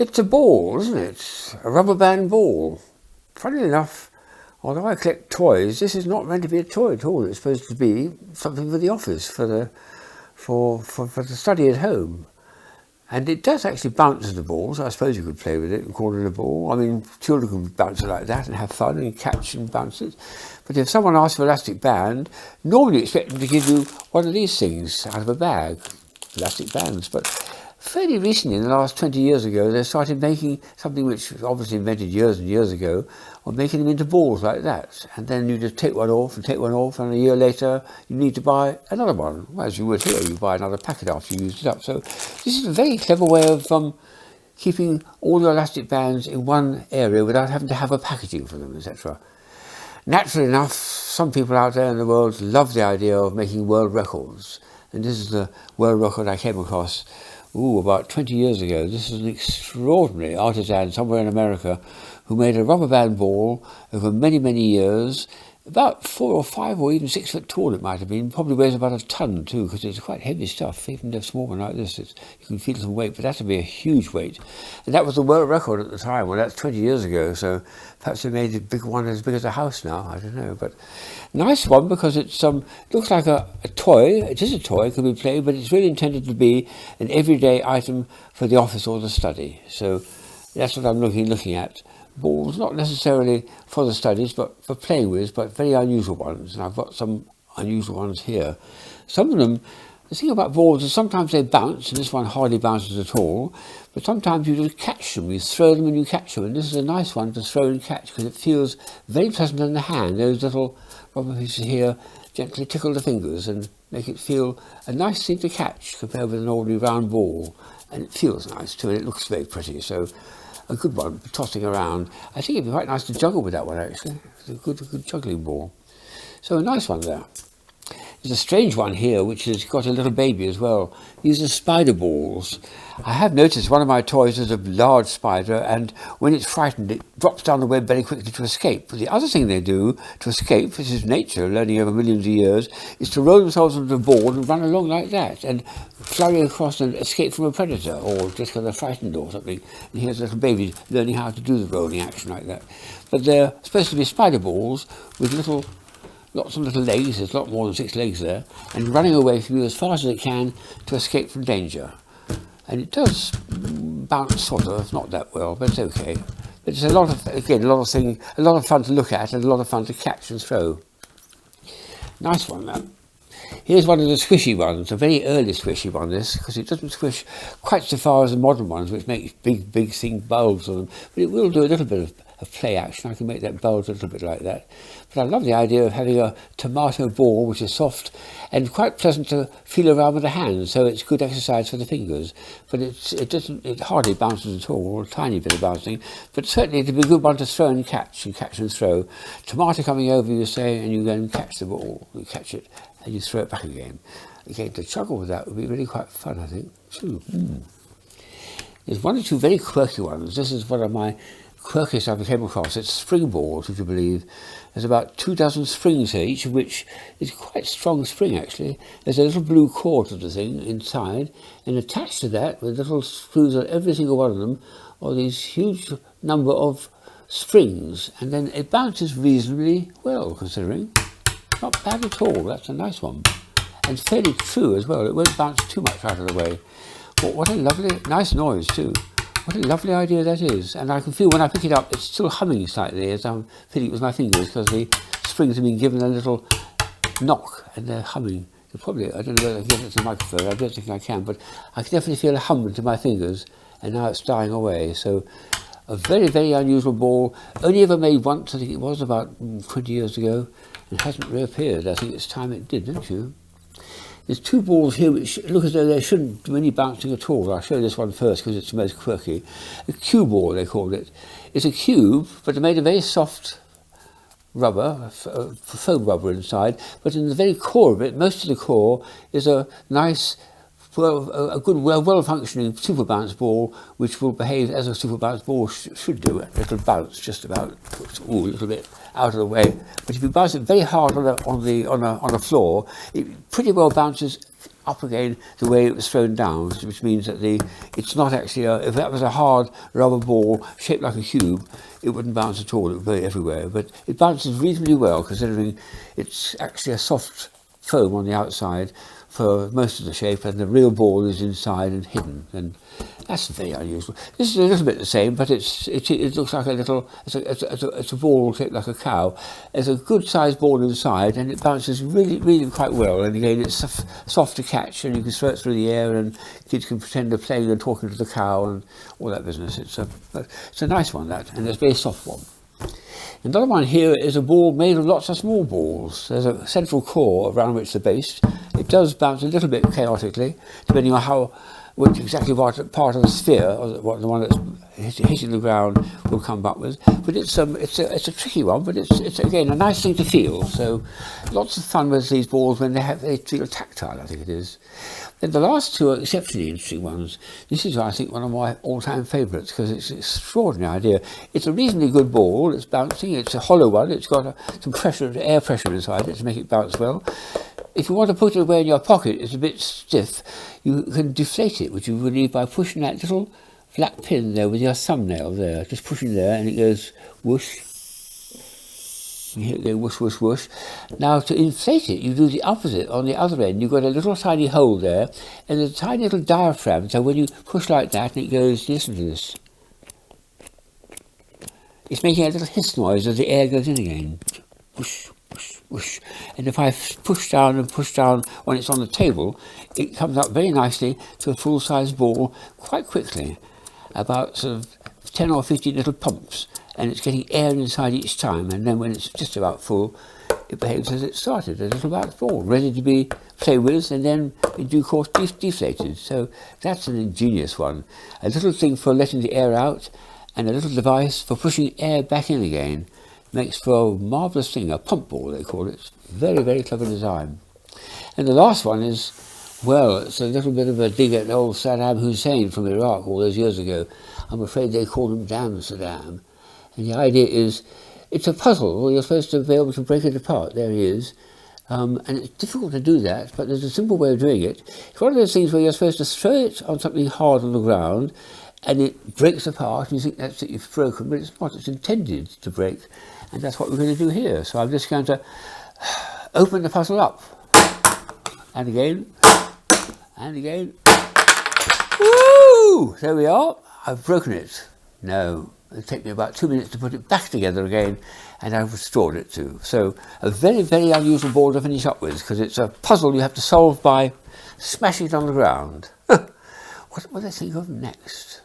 It's a ball, isn't it? A rubber band ball. Funny enough, although I collect toys, this is not meant to be a toy at all. It's supposed to be something for the office, for the study at home. And it does actually bounce the ball, so I suppose you could play with it and call it a ball. I mean, children can bounce it like that and have fun and catch and bounce it. But if someone asks for elastic band, normally you expect them to give you one of these things out of a bag, elastic bands. But fairly recently, in the last 20 years ago, they started making something which was obviously invented years and years ago, of making them into balls like that. And then you just take one off, and a year later you need to buy another one. Well, as you would here, you buy another packet after you used it up. So this is a very clever way of keeping all your elastic bands in one area without having to have a packaging for them, etc. Naturally enough, some people out there in the world love the idea of making world records. And this is the world record I came across about 20 years ago. This is an extraordinary artisan somewhere in America who made a rubber band ball over many, many years, about 4 or 5 or even 6 foot tall it might have been, probably weighs about a ton too, because it's quite heavy stuff. Even a small one like this, you can feel some weight, but that would be a huge weight. And that was the world record at the time. Well, that's 20 years ago, so perhaps they made a big one as big as a house now, I don't know. But nice one, because it's looks like a toy. It is a toy, it can be played, but it's really intended to be an everyday item for the office or the study. So that's what I'm looking at. Balls, not necessarily for the studies, but for playing with, but very unusual ones. And I've got some unusual ones here. Some of them, the thing about balls is sometimes they bounce, and this one hardly bounces at all, but sometimes you just catch them, you throw them and you catch them, and this is a nice one to throw and catch because it feels very pleasant in the hand. Those little rubber pieces here gently tickle the fingers and make it feel a nice thing to catch compared with an ordinary round ball, and it feels nice too, and it looks very pretty. So a good one for tossing around. I think it'd be quite nice to juggle with that one actually. It's a good juggling ball. So a nice one there. There's a strange one here which has got a little baby as well. These are spider balls. I have noticed one of my toys is a large spider, and when it's frightened it drops down the web very quickly to escape. But the other thing they do to escape, this is nature learning over millions of years, is to roll themselves on the ball and run along like that and flurry across and escape from a predator, or just because they're frightened or something. And here's a little baby learning how to do the rolling action like that. But they're supposed to be spider balls with lots of little legs. There's a lot more than 6 legs there, and running away from you as fast as it can to escape from danger. And it does bounce sort of, not that well, but it's okay. But it's a lot of fun to look at and a lot of fun to catch and throw. Nice one, that. Here's one of the squishy ones, a very early squishy one, this, because it doesn't squish quite so far as the modern ones, which make big thing bulbs on them. But it will do a little bit of play action. I can make that bulge a little bit like that. But I love the idea of having a tomato ball which is soft and quite pleasant to feel around with the hands, so it's good exercise for the fingers. But it hardly bounces at all, a tiny bit of bouncing, but certainly it'd be a good one to throw and catch and throw. Tomato coming over, you say, and you go and catch the ball, you catch it and you throw it back again. Again, to juggle with that would be really quite fun, I think, too. There's one or two very quirky ones. This is one of my quirkiest I've came across. It's spring balls, would you believe. There's about 2 dozen springs here, each of which is quite strong spring actually. There's a little blue cord to the thing inside, and attached to that, with little screws on every single one of them, are these huge number of springs, and then it bounces reasonably well, considering. Not bad at all. That's a nice one, and fairly true as well. It won't bounce too much out of the way. But what a lovely, nice noise too. What a lovely idea that is. And I can feel when I pick it up, it's still humming slightly as I'm feeling it with my fingers, because the springs have been given a little knock and they're humming. Probably, I don't know whether I can get it to the microphone, I don't think I can, but I can definitely feel a hum to my fingers, and now it's dying away. So a very, very unusual ball, only ever made once, I think it was about 20 years ago, and hasn't reappeared. I think it's time it did, don't you? There's 2 balls here which look as though they shouldn't do any bouncing at all. I'll show this one first because it's the most quirky. A cue ball, they called it. It's a cube, but they're made of very soft rubber, foam rubber inside, but in the very core of it, most of the core, is a nice a good, well-functioning super bounce ball, which will behave as a super bounce ball should do. It'll bounce just about, a little bit out of the way. But if you bounce it very hard on a floor, it pretty well bounces up again the way it was thrown down, which means that it's not actually if that was a hard rubber ball shaped like a cube, it wouldn't bounce at all. It would go everywhere. But it bounces reasonably well, considering it's actually a soft foam on the outside for most of the shape, and the real ball is inside and hidden, and that's very unusual. This is a little bit the same, but it looks like a little, it's a ball shaped like a cow. There's a good sized ball inside, and it bounces really quite well, and again it's soft to catch, and you can throw it through the air, and kids can pretend they're playing and talking to the cow and all that business. It's a nice one, that, and it's a very soft one. Another one here is a ball made of lots of small balls. There's a central core around which they're based. It does bounce a little bit chaotically, depending on what part of the sphere, or what the one that's hitting the ground will come back with. But it's a tricky one, but it's again a nice thing to feel. So lots of fun with these balls when they feel tactile, I think it is. Then the last two are exceptionally interesting ones. This is, I think, one of my all-time favourites, because it's an extraordinary idea. It's a reasonably good ball. It's bouncing. It's a hollow one. It's got some pressure, air pressure inside it to make it bounce well. If you want to put it away in your pocket, it's a bit stiff. You can deflate it, which you would need by pushing that little flat pin there with your thumbnail there. Just pushing there, and it goes whoosh. You hear it go whoosh, whoosh, whoosh. Now, to inflate it, you do the opposite. On the other end, you've got a little tiny hole there, and a tiny little diaphragm. So when you push like that, and it goes, listen to this. It's making a little hiss noise as the air goes in again. Whoosh, whoosh, whoosh. And if I push down when it's on the table, it comes up very nicely to a full-size ball quite quickly. About sort of 10 or 15 little pumps. And it's getting air inside each time, and then when it's just about full, it behaves as it started, a little bounce ball, ready to be played with, and then in due course deflated. So that's an ingenious one. A little thing for letting the air out, and a little device for pushing air back in again. Makes for a marvellous thing, a pump ball they call it. Very clever design. And the last one is, well, it's a little bit of a dig at old Saddam Hussein from Iraq all those years ago. I'm afraid they called him Damn Saddam. And the idea is, it's a puzzle. You're supposed to be able to break it apart. There he is. And it's difficult to do that, but there's a simple way of doing it. It's one of those things where you're supposed to throw it on something hard on the ground, and it breaks apart, and you think that's it, you've broken, but it's not. It's intended to break, and that's what we're going to do here. So I'm just going to open the puzzle up. And again. And again. Woo! There we are. I've broken it. No. It'll take me about 2 minutes to put it back together again, and I've restored it too. So a very unusual ball to finish up with, because it's a puzzle you have to solve by smashing it on the ground. What do I think of next?